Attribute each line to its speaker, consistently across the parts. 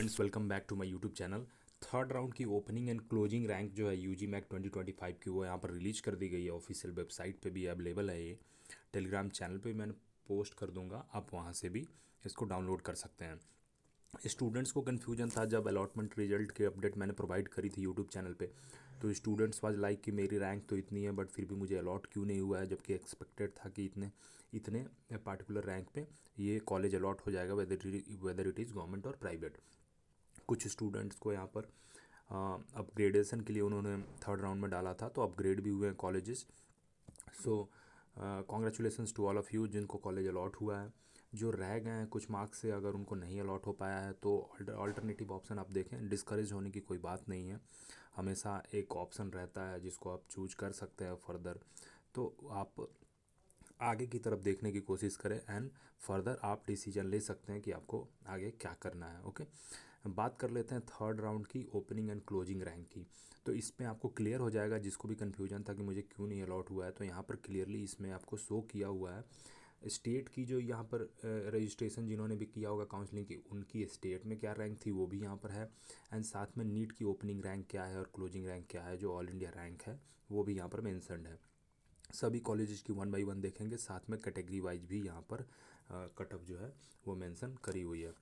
Speaker 1: Friends, welcome back to my YouTube channel. Third round की opening and closing rank जो है UG Mac 2025 की वो यहाँ पर रिलीज कर दी गई है। ऑफिशियल वेबसाइट पे भी अवेलेबल है। ये टेलीग्राम चैनल पे मैंने पोस्ट कर दूंगा, आप वहाँ से भी इसको डाउनलोड कर सकते हैं। स्टूडेंट्स को कन्फ्यूजन था जब अलॉटमेंट रिजल्ट की अपडेट मैंने प्रोवाइड करी थी यूट्यूब चैनल पे, तो स्टूडेंट्स वाज लाइक कि मेरी रैंक तो इतनी है बट फिर भी मुझे अलॉट क्यों नहीं हुआ है, जबकि एक्सपेक्टेड था कि इतने इतने पार्टिकुलर रैंक पे ये कॉलेज अलॉट हो जाएगा, वेदर इट इज़ गवर्नमेंट और प्राइवेट। कुछ स्टूडेंट्स को यहाँ पर अपग्रेडेशन के लिए उन्होंने थर्ड राउंड में डाला था, तो अपग्रेड भी हुए हैं colleges. So congratulations to all of you जिनको कॉलेज अलॉट हुआ है। जो रह गए हैं कुछ मार्क्स से, अगर उनको नहीं अलॉट हो पाया है तो अल्टरनेटिव ऑप्शन आप देखें। डिस्करेज होने की कोई बात नहीं है, हमेशा एक ऑप्शन रहता है जिसको आप चूज कर सकते हैं फर्दर। तो आप आगे की तरफ देखने की कोशिश करें एंड फर्दर आप डिसीजन ले सकते हैं कि आपको आगे क्या करना है। ओके, बात कर लेते हैं थर्ड राउंड की ओपनिंग एंड क्लोजिंग रैंक की। तो इसमें आपको क्लियर हो जाएगा, जिसको भी कन्फ्यूजन था कि मुझे क्यों नहीं अलॉट हुआ है, तो यहाँ पर क्लियरली इसमें आपको शो किया हुआ है स्टेट की जो यहाँ पर रजिस्ट्रेशन जिन्होंने भी किया होगा काउंसलिंग की, उनकी स्टेट में क्या रैंक थी वो भी यहाँ पर है। एंड साथ में नीट की ओपनिंग रैंक क्या है और क्लोजिंग रैंक क्या है, जो ऑल इंडिया रैंक है वो भी यहाँ पर मेंशन्ड है। सभी कॉलेजेस की वन बाई वन देखेंगे, साथ में कैटेगरी वाइज भी यहाँ पर कट ऑफ जो है वो मेंशन करी हुई है।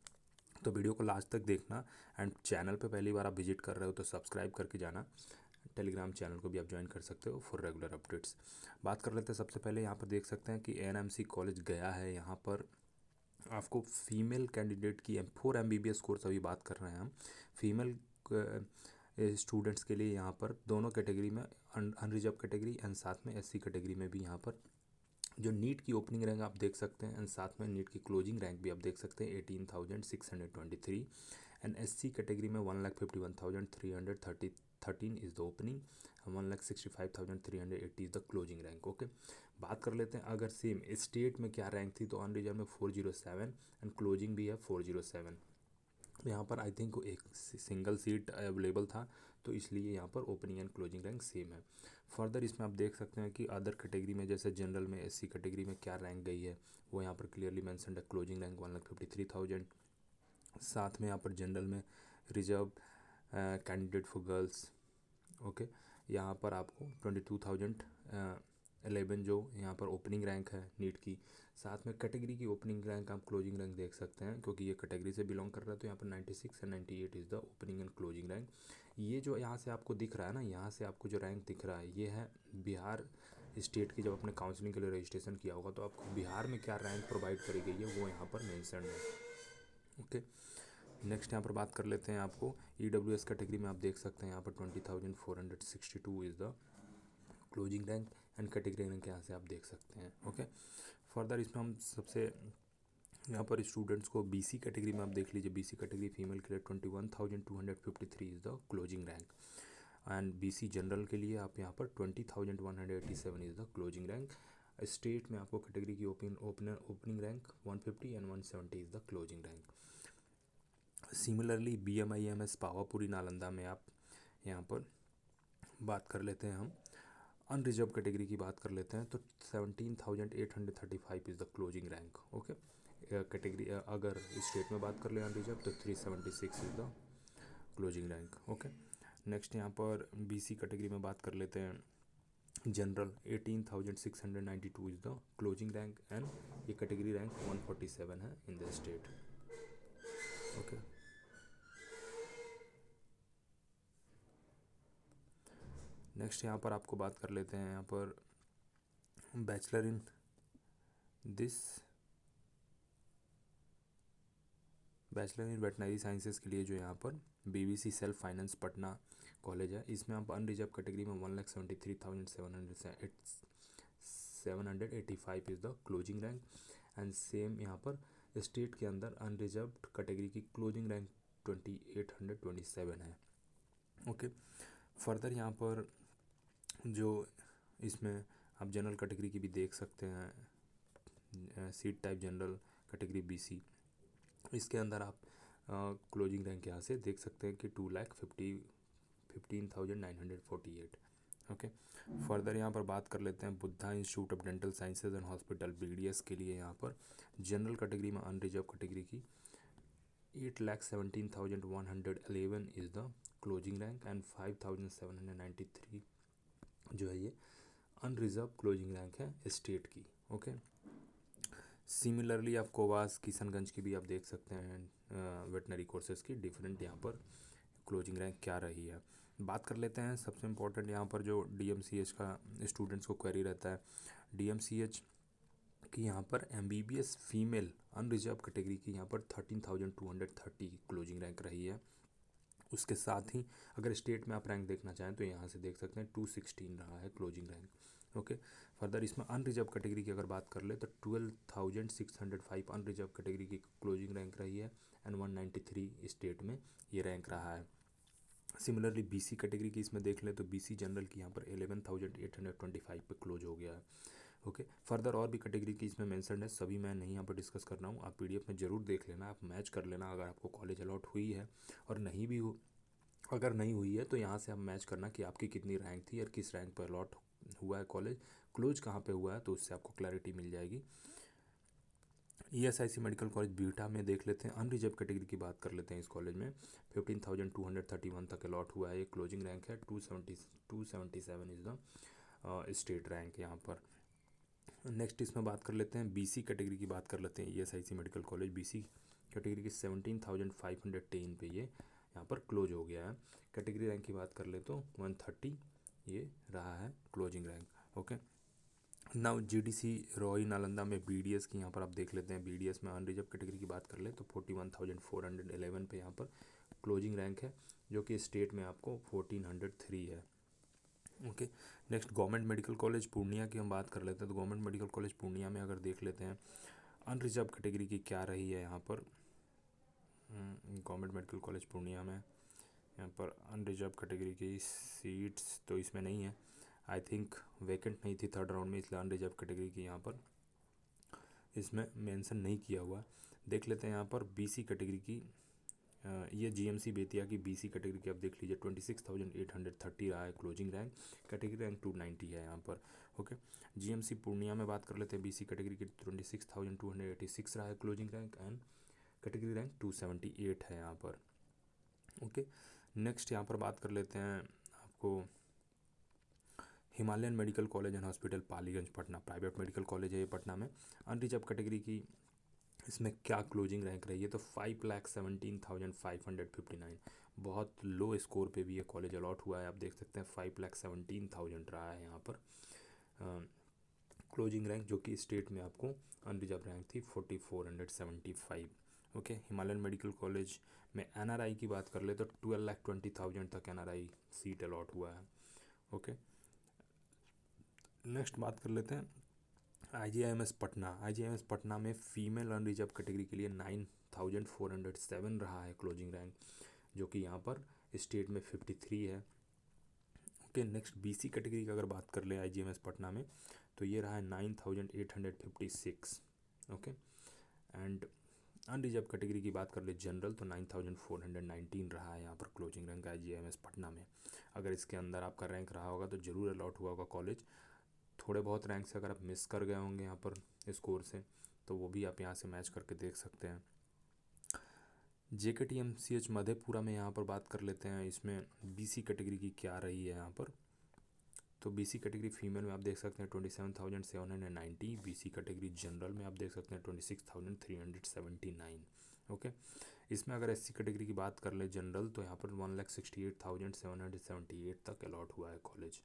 Speaker 1: तो वीडियो को लास्ट तक देखना एंड चैनल पे पहली बार आप विजिट कर रहे हो तो सब्सक्राइब करके जाना। टेलीग्राम चैनल को भी आप ज्वाइन कर सकते हो फॉर रेगुलर अपडेट्स। बात कर लेते हैं, सबसे पहले यहाँ पर देख सकते हैं कि एएनएमसी कॉलेज गया है। यहाँ पर आपको फीमेल कैंडिडेट की फॉर एमबीबीएस कोर्स अभी बात कर रहे हैं हम। फीमेल स्टूडेंट्स के लिए यहाँ पर दोनों कैटेगरी में, अनरिजर्व कैटेगरी एंड साथ में एससी कैटेगरी में भी यहाँ पर जो नीट की ओपनिंग रैंक आप देख सकते हैं एंड साथ में नीट की क्लोजिंग रैंक भी आप देख सकते हैं 18,623। एंड एससी कैटेगरी में 1,51,313 is the opening, 1,65,380 is the closing rank. Okay, बात कर लेते हैं अगर सेम स्टेट में क्या रैंक थी, तो अनरिजर्व में 407 एंड क्लोजिंग भी है 407। यहाँ पर आई थिंक एक सिंगल सीट अवेलेबल था, तो इसलिए यहाँ पर opening and closing rank same है। फर्दर इसमें आप देख सकते हैं कि अदर कैटेगरी में, जैसे जनरल में एससी कैटेगरी में क्या रैंक गई है वो यहाँ पर क्लियरली मेंशन्ड है। Closing rank 1,53,000। साथ में यहाँ पर जनरल में reserve candidate for girls, okay, यहाँ पर आपको 22,011 जो यहाँ पर ओपनिंग रैंक है नीट की। साथ में कैटेगरी की ओपनिंग रैंक आप क्लोजिंग रैंक देख सकते हैं, क्योंकि ये कैटेगरी से बिलोंग कर रहा है, तो यहाँ पर 96 and 98 is the opening and closing rank. ये जो यहाँ से आपको दिख रहा है ना, यहाँ से आपको जो रैंक दिख रहा है ये है बिहार स्टेट की। जब आपने काउंसलिंग के लिए रजिस्ट्रेशन किया होगा तो आपको बिहार में क्या रैंक प्रोवाइड करी गई है वो यहाँ पर मेंशन्ड है। ओके, नेक्स्ट यहाँ पर बात कर लेते हैं। आपको ईडब्ल्यूएस कैटेगरी में आप देख सकते हैं यहाँ पर 20,462 is the closing rank and category rank यहाँ से आप देख सकते हैं। ओके, फर्दर इसमें हम सबसे यहाँ पर स्टूडेंट्स को बीसी कैटेगरी में आप देख लीजिए। बीसी कैटेगरी फीमेल के लिए 21,253 is the closing rank and BC general के लिए आप यहाँ पर 20,187 is the closing rank. State में आपको कैटेगरी की opening rank 150 and 170 is the closing rank. Similarly BMIMS Pawapuri Nalanda में आप यहाँ पर बात कर लेते हैं, हम अनरिजर्व कैटेगरी की बात कर लेते हैं, तो 17,835 is the closing rank. Okay, category अगर स्टेट में बात कर ले अनरिजर्व तो 376 is the closing rank. Okay, next यहाँ पर BC कैटेगरी में बात कर लेते हैं। General 18,692 is the closing rank and ये कैटेगरी रैंक 147 है in the state. Okay, next यहाँ पर आपको बात कर लेते हैं, यहाँ पर बैचलर इन वेटनरी साइंसेज के लिए जो यहाँ पर BBC self finance Patna college है, इसमें आप अनरिजर्व कैटेगरी में 1,73,785 is the closing rank and same यहाँ पर स्टेट के अंदर अनरिजर्व कैटेगरी की क्लोजिंग रैंक 2,827 है। ओके, फर्दर यहाँ पर जो इसमें आप जनरल कैटेगरी की भी देख सकते हैं, seat type general category BC, इसके अंदर आप क्लोजिंग रैंक यहाँ से देख सकते हैं कि 2,15,948। ओके, फर्दर यहाँ पर बात कर लेते हैं Buddha institute of dental sciences and hospital BDS के लिए। यहाँ पर जनरल कैटेगरी में अनरिजर्व कैटेगरी की 8,17,111 is the closing rank and 5,793 जो है ये अनरिजर्व क्लोजिंग रैंक है स्टेट की। ओके, सिमिलरली आप कोवास किशनगंज की भी आप देख सकते हैं वेटनरी कोर्सेज की डिफरेंट यहाँ पर क्लोजिंग रैंक क्या रही है। बात कर लेते हैं सबसे इम्पोर्टेंट यहाँ पर जो DMCH का स्टूडेंट्स को क्वेरी रहता है, DMCH की यहाँ पर MBBS फीमेल अनरिजर्व कैटेगरी की यहाँ पर 13,230 क्लोजिंग रैंक रही है। उसके साथ ही अगर स्टेट में आप रैंक देखना चाहें तो यहाँ से देख सकते हैं 216 रहा है क्लोजिंग रैंक। ओके, फर्दर इसमें अनरिजर्व कैटेगरी की अगर बात कर ले तो 12,605 अनरिजर्व कैटेगरी की क्लोजिंग रैंक रही है एंड 193 स्टेट में ये रैंक रहा है। सिमिलरली BC कैटेगरी की इसमें देख लें तो BC जनरल की यहाँ पर 11,825 पे क्लोज हो गया है। ओके, फर्दर और भी कैटेगरी की इसमें मेंशन है, सभी मैं नहीं यहाँ पर डिस्कस कर रहा हूँ, आप PDF में ज़रूर देख लेना, आप मैच कर लेना अगर आपको कॉलेज अलॉट हुई है और नहीं भी हो, अगर नहीं हुई है तो यहाँ से आप मैच करना कि आपकी कितनी रैंक थी और किस रैंक पर अलॉट हुआ है कॉलेज, क्लोज कहाँ पे हुआ है, तो उससे आपको क्लैरिटी मिल जाएगी। ESIC मेडिकल कॉलेज बीटा में देख लेते हैं, अनरिजर्व कैटेगरी की बात कर लेते हैं। इस कॉलेज में 15,231 तक अलॉट हुआ है, क्लोजिंग रैंक है 277 इज़ द स्टेट रैंक यहाँ पर। नेक्स्ट इसमें बात कर लेते हैं BC कैटेगरी की बात कर लेते हैं। ESIC medical college BC category की 17,510 पे ये यहाँ पर क्लोज हो गया है। कैटेगरी रैंक की बात कर ले तो 130 ये रहा है closing rank. Okay, now GDC Roy Nalanda में BDS की यहाँ पर आप देख लेते हैं। BDS में अनरिजर्व कैटेगरी की बात कर ले तो 41,411 पे यहाँ पर क्लोजिंग रैंक है, जो कि स्टेट में आपको 1,403 है। Okay, next government medical college Purnia की हम बात कर लेते हैं। तो गवर्नमेंट मेडिकल कॉलेज पूर्णिया में अगर देख लेते हैं अनरिजर्व कैटेगरी की क्या रही है यहाँ पर, गवर्नमेंट मेडिकल कॉलेज पूर्णिया में यहाँ पर अनरिजर्व कैटेगरी की सीट्स तो इसमें नहीं है, आई थिंक वैकेंट नहीं थी थर्ड राउंड में, इसलिए अनरिजर्व कैटेगरी की यहाँ पर इसमें मेंशन नहीं किया हुआ। देख लेते हैं यहाँ पर BC कैटेगरी की, ये GMC बेतिया की BC कैटेगरी की आप देख लीजिए 26,830 रहा है क्लोजिंग रैंक, कैटेगरी रैंक 290 है यहाँ पर। ओके, GMC पूर्णिया में बात कर लेते हैं, BC कैटेगरी की 26,286 रहा है closing rank and category rank 278 है यहाँ पर। ओके, नेक्स्ट यहाँ पर बात कर लेते हैं आपको Himalayan medical college and hospital Paliganj Patna, private medical college है ये पटना में। अनरिजर्व कैटेगरी की इसमें क्या क्लोजिंग रैंक रही है तो 5,17,559, बहुत लो स्कोर पे भी ये कॉलेज अलॉट हुआ है। आप देख सकते हैं 5,17,000 रहा है यहाँ पर क्लोजिंग रैंक, जो कि स्टेट में आपको अनरिजर्व रैंक थी 4,475। ओके, हिमालयन मेडिकल कॉलेज में NRI की बात कर ले तो 12,20,000 तक NRI सीट अलॉट हुआ है। ओके, नेक्स्ट बात कर लेते हैं IJIMS पटना। IJIMS पटना में फीमेल अनरिजर्व कैटेगरी के लिए 9,407 रहा है क्लोजिंग रैंक, जो कि यहाँ पर स्टेट में 53 है। ओके, नेक्स्ट BC कैटेगरी की अगर बात कर ले IJIMS पटना में तो ये रहा है 9,856। ओके, एंड अनरिजर्व कैटेगरी की बात कर ले जनरल तो 9,419 रहा है यहाँ पर क्लोजिंग रैंक IJIMS पटना में। अगर इसके अंदर आपका रैंक रहा होगा तो ज़रूर अलॉट हुआ होगा कॉलेज, थोड़े बहुत रैंक से अगर आप मिस कर गए होंगे यहाँ पर स्कोर से तो वो भी आप यहाँ से मैच करके देख सकते हैं। JKTMCH मधेपुरा में यहाँ पर बात कर लेते हैं, इसमें BC कैटेगरी की क्या रही है यहाँ पर, तो BC कैटेगरी फीमेल में आप देख सकते हैं 27,790, BC कैटेगरी जनरल में आप देख सकते हैं 26,379। ओके, इसमें अगर SC कैटेगरी की बात कर ले जनरल तो यहाँ पर 1,68,778 तक अलॉट हुआ है कॉलेज।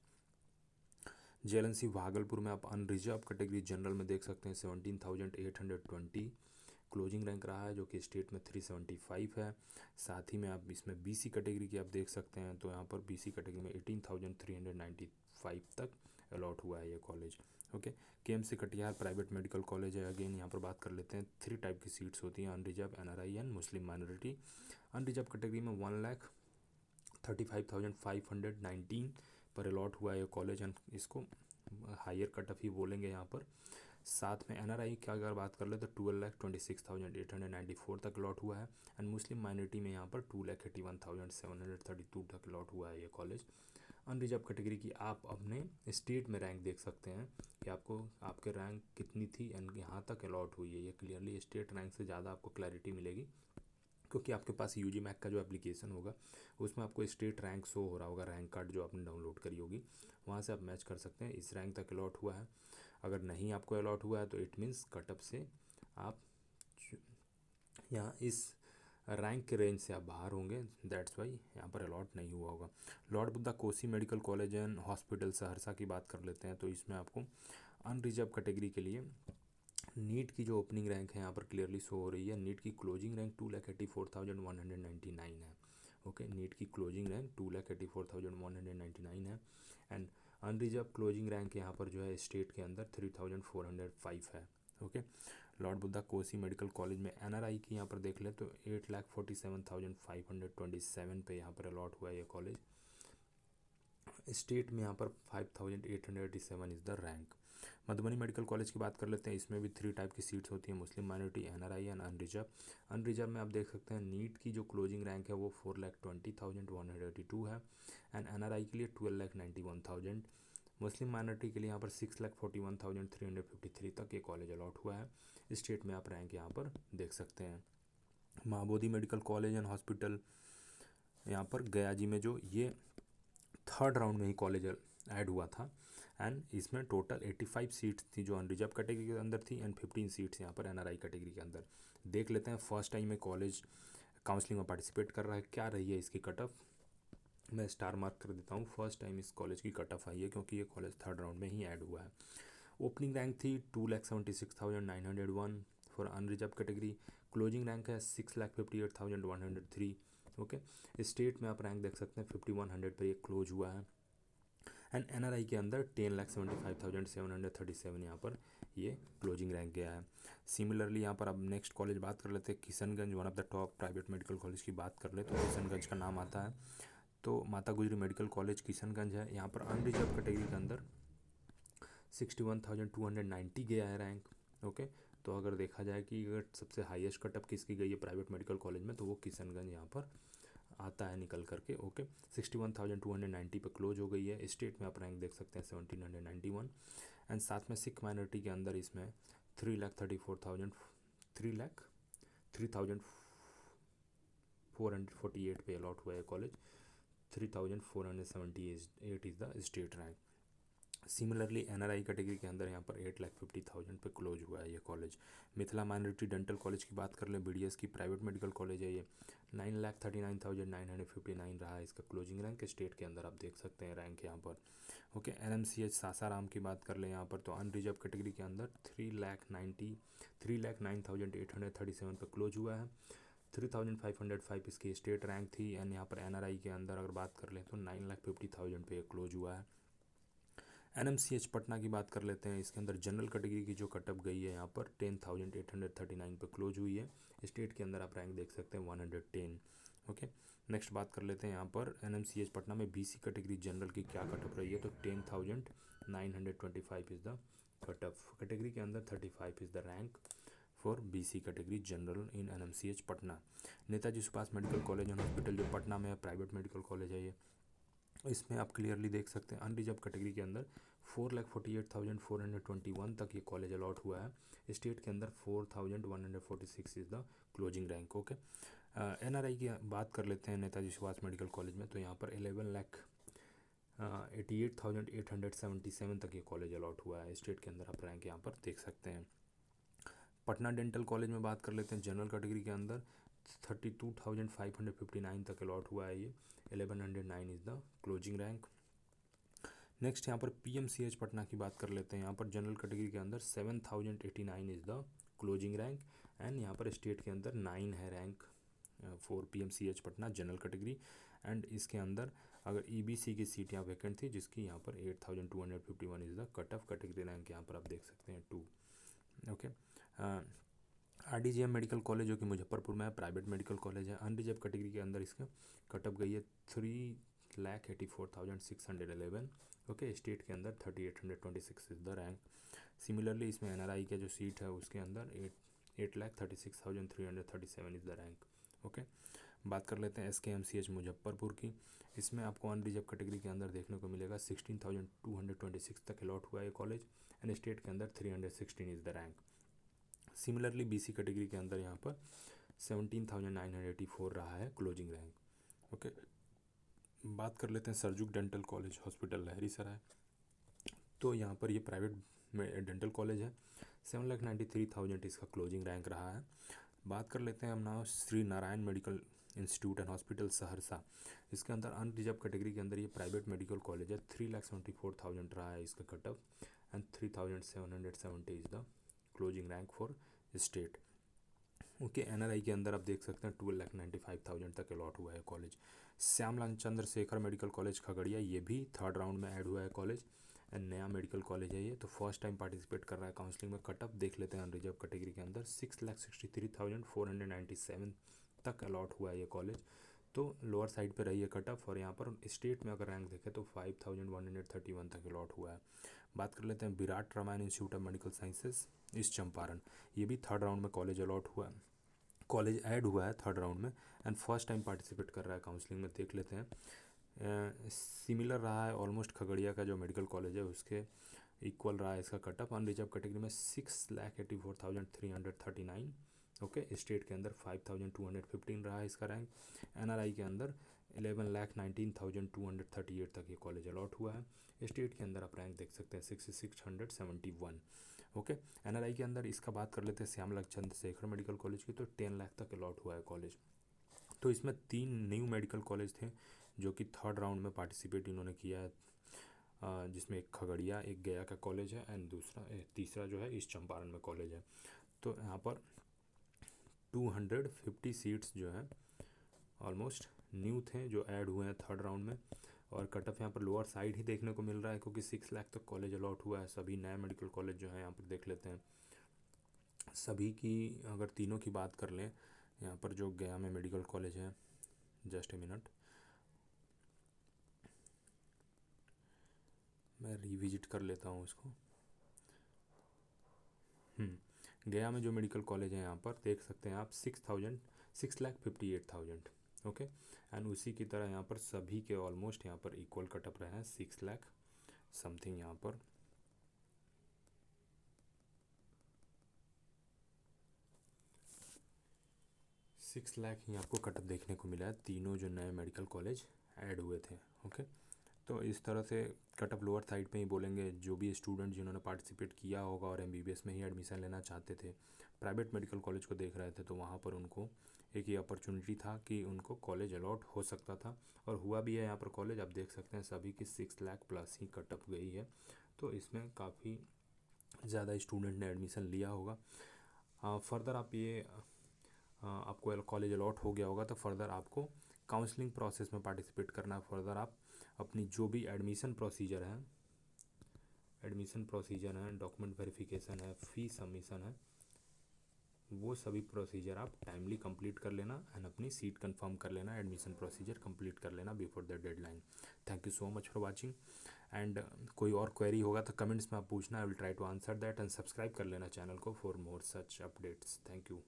Speaker 1: JLNC भागलपुर में आप अनरिजर्व कैटेगरी जनरल में देख सकते हैं 17,820 क्लोजिंग रैंक रहा है, जो कि स्टेट में 375 है। साथ ही में आप इसमें BC कैटेगरी की आप देख सकते हैं तो यहाँ पर BC कैटेगरी में 18,395 तक अलॉट हुआ है ये college. Okay, KMC Katihar private medical college है। अगेन यहाँ पर बात कर लेते हैं 3 टाइप की सीट्स होती हैं, unreserved, NRI and Muslim minority. Unreserved category में 1,35,519 पर अलॉट हुआ है कॉलेज एंड इसको हायर कट ऑफ ही बोलेंगे यहाँ पर। साथ में NRI की अगर बात कर ले तो 12,26,894 तक अलॉट हुआ है एंड मुस्लिम माइनॉरिटी में यहाँ पर 2,81,732 तक अलॉट हुआ है ये कॉलेज। अनरिजर्व कैटेगरी की आप अपने स्टेट में रैंक देख सकते हैं कि आपको आपके रैंक कितनी थी एंड यहाँ तक अलॉट हुई है, ये क्लियरली स्टेट रैंक से ज़्यादा आपको क्लैरिटी मिलेगी क्योंकि आपके पास यूजी मैक का जो एप्लीकेशन होगा उसमें आपको स्टेट रैंक शो हो रहा होगा, रैंक कार्ड जो आपने डाउनलोड करी होगी वहाँ से आप मैच कर सकते हैं इस रैंक तक अलॉट हुआ है। अगर नहीं आपको अलॉट हुआ है तो इट मीन्स कट ऑफ से आप यहाँ इस रैंक के रेंज से आप बाहर होंगे, दैट्स वाई यहाँ पर अलॉट नहीं हुआ होगा। Lord Buddha Kosi medical college and hospital Saharsa की बात कर लेते हैं। तो इसमें आपको अनरिजर्व कैटेगरी के लिए नीट की जो ओपनिंग रैंक है यहाँ पर क्लियरली शो हो रही है। नीट की क्लोजिंग रैंक 2,84,199 है। ओके, नीट की क्लोजिंग रैंक 2,84,199 है। एंड अनरिजर्व क्लोजिंग रैंक यहाँ पर जो है स्टेट के अंदर 3,405 है। Okay, Lord Buddha Kosi medical college में एनआरआई की यहाँ पर देख ले तो 8,47,527 पे यहाँ पर अलॉट हुआ है ये कॉलेज। स्टेट में यहाँ पर 5,887 is the rank. Madhubani medical college की बात कर लेते हैं। इसमें भी 3 टाइप की सीट्स होती हैं, Muslim minority, NRI and unreserved. Unreserved में आप देख सकते हैं नीट की जो क्लोजिंग रैंक है वो 4,20,182 है एंड एनआरआई के लिए 12,91,000। मुस्लिम माइनॉरिटी के लिए यहाँ पर 6,41,353 तक ये कॉलेज अलॉट हुआ है। स्टेट में आप रैंक यहाँ पर देख सकते हैं। Mahabodhi medical college and hospital यहाँ पर गया जी में जो ये थर्ड राउंड में ही कॉलेज ऐड हुआ था एंड इसमें टोटल 85 सीट्स थी जो अनरिजर्व कैटेगरी के अंदर थी एंड 15 सीट्स यहाँ पर एनआरआई कैटेगरी के अंदर। देख लेते हैं फर्स्ट टाइम में कॉलेज काउंसलिंग में पार्टिसिपेट कर रहा है, क्या रही है इसकी कट ऑफ। मैं स्टार मार्क कर देता हूँ, फर्स्ट टाइम इस कॉलेज की कट ऑफ आई है क्योंकि ये कॉलेज थर्ड राउंड में ही ऐड हुआ है। ओपनिंग रैंक थी 2,76,901 for unreserved category. Closing rank है 6,58,103। ओके, स्टेट में आप रैंक देख सकते हैं 5,100 पर ये क्लोज हुआ है एंड एनआरआई के अंदर 10,75,737 यहाँ पर ये क्लोजिंग रैंक गया है। सिमिलरली यहाँ पर अब नेक्स्ट कॉलेज बात कर लेते हैं Kishanganj, one of the top private medical college की बात कर ले तो किशनगंज का नाम आता है। तो माता गुजरी मेडिकल कॉलेज किशनगंज है। यहाँ पर अनरिजर्व कैटेगरी के अंदर 61,290 गया है रैंक। ओके, तो अगर देखा जाए कि अगर सबसे हाईएस्ट कटअप किसकी गई है प्राइवेट मेडिकल कॉलेज में तो वो किशनगंज यहाँ पर आता है निकल करके। ओके, 61,290 पे क्लोज हो गई है। स्टेट में आप रैंक देख सकते हैं 1,791 एंड साथ में सिख माइनॉरिटी के अंदर इसमें 3,34,448 पे अलॉट हुआ है college. 3,478 is the state rank. Similarly NRI category के अंदर यहाँ पर 8,50,000 पे क्लोज हुआ है ये college. Mithila minority dental college की बात कर लें, बीडीएस की प्राइवेट मेडिकल कॉलेज है ये, 9,39,959 रहा है इसका क्लोजिंग रैंक। स्टेट के अंदर आप देख सकते हैं रैंक यहाँ पर। ओके, एनएमसीएच सासाराम की बात कर लें यहाँ पर तो अनरिजर्व कैटेगरी के अंदर 3,09,837 पे क्लोज हुआ है। 3,505 इसकी स्टेट रैंक थी एंड यहाँ पर एनआरआई के अंदर अगर बात कर लें तो 9,50,000 पे क्लोज हुआ है। एनएमसीएच पटना की बात कर लेते हैं। इसके अंदर जनरल कैटेगरी की जो कटअप गई है यहाँ पर 10,839 पे क्लोज हुई है। स्टेट के अंदर आप रैंक देख सकते हैं 110। ओके, नेक्स्ट बात कर लेते हैं यहाँ पर एनएमसीएच पटना में बीसी कैटेगरी जनरल की क्या कटअप रही है तो 10,925 इज़ द कटअप। कैटेगरी के अंदर 35 is the rank for BC category general in NMCH Patna. Netaji Subhash medical college and hospital जो पटना में है, प्राइवेट मेडिकल कॉलेज है ये। इसमें आप क्लियरली देख सकते हैं अनरिजर्व कैटेगरी के अंदर 4,48,421 तक ये कॉलेज अलॉट हुआ है। स्टेट के अंदर 4,146 is the closing rank. Okay, NRI की बात कर लेते हैं नेताजी सुभाष मेडिकल कॉलेज में तो यहाँ पर 11,88,877 तक ये कॉलेज अलॉट हुआ है। स्टेट के अंदर आप रैंक यहाँ पर देख सकते हैं। पटना डेंटल कॉलेज में बात कर लेते हैं जनरल कैटेगरी के अंदर 32,559 तक अलॉट हुआ है ये। 1109 is the closing rank. Next यहाँ पर पीएमसीएच पटना की बात कर लेते हैं। यहाँ पर जनरल कैटेगरी के अंदर 7,089 is the closing rank and यहाँ पर स्टेट के अंदर 9 है rank for PMCH Patna general category. And इसके अंदर अगर ईबीसी की सीट यहाँ वैकेंट थी जिसकी यहाँ पर 8,251 is the cut off category rank यहाँ पर आप देख सकते हैं 2। ओके, आरडीजीएम मेडिकल कॉलेज जो कि मुजफ्फरपुर में है, प्राइवेट मेडिकल कॉलेज है। अनरिजर्व कैटेगरी के अंदर इसका कटअप गई है 3,84,611। ओके, स्टेट के अंदर 3,826 इज़ द रैंक। सिमिलरली इसमें एनआरआई का जो सीट है उसके अंदर 8,36,337 इज़ द रैंक। ओके, बात कर लेते हैं एसकेएमसीएच मुजफ्फरपुर की। इसमें आपको अनरिजर्व कैटेगरी के अंदर देखने को मिलेगा 16,226 तक अलॉट हुआ है कॉलेज एंड स्टेट के अंदर 316 is the rank. Similarly BC category के अंदर यहाँ पर 17,984 रहा है क्लोजिंग रैंक। ओके, बात कर लेते हैं सरजुग डेंटल कॉलेज हॉस्पिटल लहरीसराय। तो यहाँ पर ये प्राइवेट डेंटल कॉलेज है। 7,93,000 इसका क्लोजिंग रैंक रहा है। बात कर लेते हैं हम ना Shri Narayan medical institute and hospital Saharsa. इसके अंदर अनरिजर्व कैटेगरी के अंदर ये प्राइवेट मेडिकल कॉलेज है। 3,74,000 रहा है इसका cut off and 3,770 is the closing rank for state. Okay, NRI के अंदर आप देख सकते हैं 12,95,000 तक अलॉट हुआ है college. Shyamlal Chandrashekhar medical college Khagaria, ये भी थर्ड राउंड में ऐड हुआ है कॉलेज एंड नया मेडिकल कॉलेज है ये, तो फर्स्ट टाइम पार्टिसिपेट कर रहा है काउंसलिंग में। कट ऑफ देख लेते हैं अनरिजर्व कैटेगरी के अंदर 6,63,497 तक अलॉट हुआ है ये कॉलेज, तो लोअर साइड पे रही है कट ऑफ। और यहाँ पर स्टेट में अगर रैंक देखें तो 5,131 तक अलॉट हुआ है। बात कर लेते हैं Virat Ramayan Institute of Medical Sciences इस चंपारण, ये भी थर्ड राउंड में कॉलेज अलॉट हुआ है, कॉलेज ऐड हुआ है थर्ड राउंड में एंड फर्स्ट टाइम पार्टिसिपेट कर रहा है काउंसलिंग में। देख लेते हैं, सिमिलर रहा है ऑलमोस्ट खगड़िया का जो मेडिकल कॉलेज है उसके इक्वल रहा है इसका कट ऑफ। अनरिजर्व कैटेगरी में 6,84,339। ओके, स्टेट के अंदर 5,215 रहा है इसका रैंक। NRI के अंदर 11,19,238 तक ये कॉलेज अलॉट हुआ है। स्टेट के अंदर आप रैंक देख सकते हैं 6,671। ओके, NRI के अंदर इसका बात कर लेते हैं श्यामलाल चंद्रशेखर मेडिकल कॉलेज की, तो 10 लाख तक अलॉट हुआ है कॉलेज। तो इसमें 3 न्यू मेडिकल कॉलेज थे जो कि थर्ड राउंड में पार्टिसिपेट इन्होंने किया है, जिसमें एक खगड़िया, एक गया का कॉलेज है एंड तीसरा जो है ईस्ट चंपारण में कॉलेज है। तो यहाँ पर 250 सीट्स जो हैं ऑलमोस्ट न्यू थे जो ऐड हुए हैं थर्ड राउंड में। और कट ऑफ यहाँ पर लोअर साइड ही देखने को मिल रहा है क्योंकि 6 लाख तक कॉलेज अलॉट हुआ है। सभी नए मेडिकल कॉलेज जो है यहाँ पर देख लेते हैं, सभी की अगर तीनों की बात कर लें, यहाँ पर जो गया में मेडिकल कॉलेज है, जस्ट ए मिनट मैं रिविजिट कर लेता हूँ इसको। गया में जो मेडिकल कॉलेज है यहाँ पर देख सकते हैं आप 6,58,000। ओके, एंड उसी की तरह यहाँ पर सभी के ऑलमोस्ट यहाँ पर इक्वल कटअप रहे हैं 6 लाख समथिंग। यहाँ पर 6 लाख ही आपको कटअप देखने को मिला है, तीनों जो नए मेडिकल कॉलेज ऐड हुए थे। ओके, तो इस तरह से कटअप लोअर साइड पे ही बोलेंगे। जो भी स्टूडेंट जिन्होंने पार्टिसिपेट किया होगा और MBBS में ही एडमिशन लेना चाहते थे, प्राइवेट मेडिकल कॉलेज को देख रहे थे, तो वहाँ पर उनको एक ये अपॉर्चुनिटी था कि उनको कॉलेज अलॉट हो सकता था और हुआ भी है। यहाँ पर कॉलेज आप देख सकते हैं सभी की 6 लाख प्लस ही कटअप गई है, तो इसमें काफ़ी ज़्यादा स्टूडेंट ने एडमिशन लिया होगा। फर्दर आप ये आपको कॉलेज अलॉट हो गया होगा तो फर्दर आपको काउंसलिंग प्रोसेस में पार्टिसिपेट करना है। फर्दर आप अपनी जो भी एडमिशन प्रोसीजर है, डॉक्यूमेंट वेरिफिकेशन है, फ़ी सबमिशन है, वो सभी प्रोसीजर आप टाइमली कंप्लीट कर लेना एंड अपनी सीट कंफर्म कर लेना, एडमिशन प्रोसीजर कंप्लीट कर लेना before the deadline. Thank you so much for watching and कोई और क्वेरी होगा तो कमेंट्स में आप पूछना, I will try to answer that and subscribe कर लेना चैनल को for more such updates. Thank you.